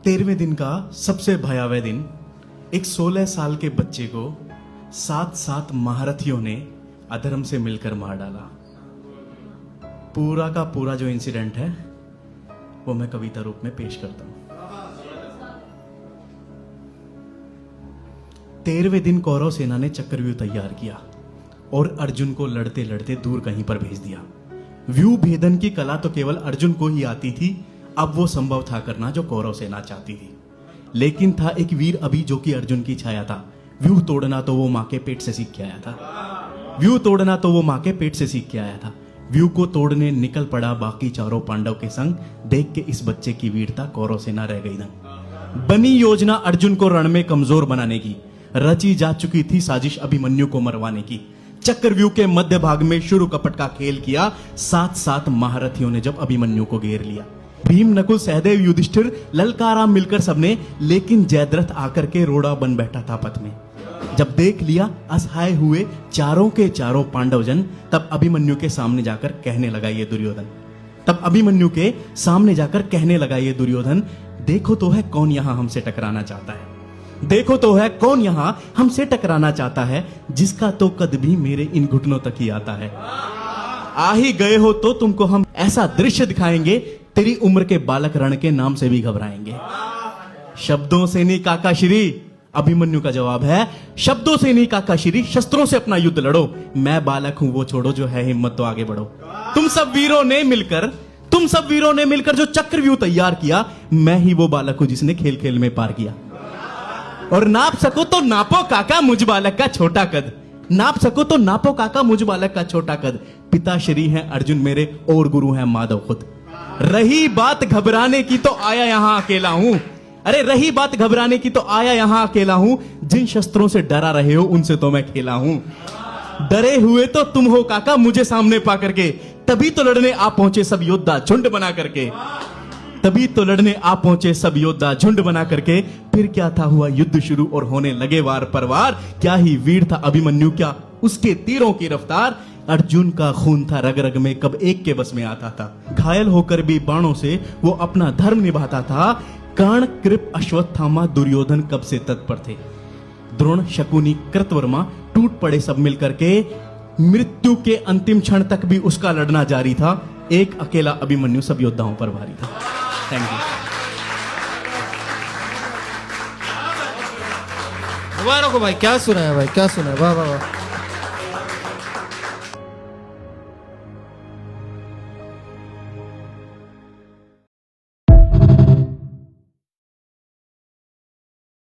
13वें दिन का सबसे भयावह दिन, एक 16 साल के बच्चे को 7 महारथियों ने अधर्म से मिलकर मार डाला। पूरा का पूरा जो इंसिडेंट है वो मैं कविता रूप में पेश करता हूं। 13वें दिन कौरव सेना ने चक्रव्यूह तैयार किया और अर्जुन को लड़ते लड़ते दूर कहीं पर भेज दिया। व्यूह भेदन की कला तो केवल अर्जुन को ही आती थी, अब वो संभव था करना जो कौरव सेना चाहती थी। लेकिन था एक वीर अभी जो कि अर्जुन की छाया था। व्यूह तोड़ना तो वो मां के पेट से सीख के आया था। व्यूह तोड़ना तो वो मां के पेट से सीख के आया था। व्यूह को तोड़ने निकल पड़ा बाकी चारों पांडव के संग। देख के इस बच्चे की वीरता कौरव सेना रह गई दंग। बनी योजना अर्जुन को रण में कमजोर बनाने की, रची जा चुकी थी साजिश अभिमन्यु को मरवाने की। चक्रव्यूह के मध्य भाग में शुरू कपट का खेल किया, 7 महारथियों ने जब अभिमन्यु को घेर लिया। भीम, नकुल, सहदेव, युधिष्ठिर ललकारा मिलकर सबने, लेकिन जयद्रथ आकर के रोड़ा बन बैठा था पथ में। जब देख लिया असहाय हुए चारों के चारों पांडवजन, तब अभिमन्यु के सामने जाकर कहने लगा ये दुर्योधन। देखो तो है कौन यहां हमसे टकराना चाहता है। देखो तो है कौन यहां हमसे टकराना चाहता है, जिसका तो कद भी मेरे इन घुटनों तक ही आता है। आ ही गए हो तो तुमको हम ऐसा दृश्य दिखाएंगे, तेरी उम्र के बालक रण के नाम से भी घबराएंगे। शब्दों से नहीं काका श्री, अभिमन्यु का जवाब है, शब्दों से नहीं काका श्री, शस्त्रों से अपना युद्ध लड़ो। मैं बालक हूं वो छोड़ो, जो है हिम्मत तो आगे बढ़ो। तुम सब वीरों ने मिलकर जो चक्रव्यूह तैयार किया, मैं ही वो बालक हूं जिसने खेल खेल में पार किया। और नाप सको तो नापो काका मुझ बालक का छोटा कद। नाप सको तो नापो काका मुझ बालक का छोटा कद। पिताश्री हैं अर्जुन मेरे और गुरु हैं माधव खुद। रही बात घबराने की तो आया यहां अकेला हूं। अरे रही बात घबराने की तो आया यहां अकेला हूं। जिन शस्त्रों से डरा रहे हो उनसे तो मैं खेला हूं। डरे हुए तो तुम हो काका मुझे सामने पा करके, तभी तो लड़ने आप पहुंचे सब योद्धा झुंड बना करके। तभी तो लड़ने आप पहुंचे सब योद्धा झुंड बना करके। फिर क्या था हुआ युद्ध शुरू और होने लगे वार पर वार। क्या ही वीर था अभिमन्यु, क्या उसके तीरों की रफ्तार। अर्जुन का खून था रग रग में, कब एक के बस में आता था। घायल होकर भी बाणों से वो अपना धर्म निभाता था। कर्ण, कृप, अश्वत्थामा, दुर्योधन कब से तत्पर थे। द्रोण, शकुनी, कृतवर्मा टूट पड़े सब मिलकर के। मृत्यु के अंतिम क्षण तक भी उसका लड़ना जारी था। एक अकेला अभिमन्यु सब योद्धाओं पर भारी था। Thank you. मुबारक हो भाई, क्या सुना है भाई, क्या सुना है, वाह वाह वाह।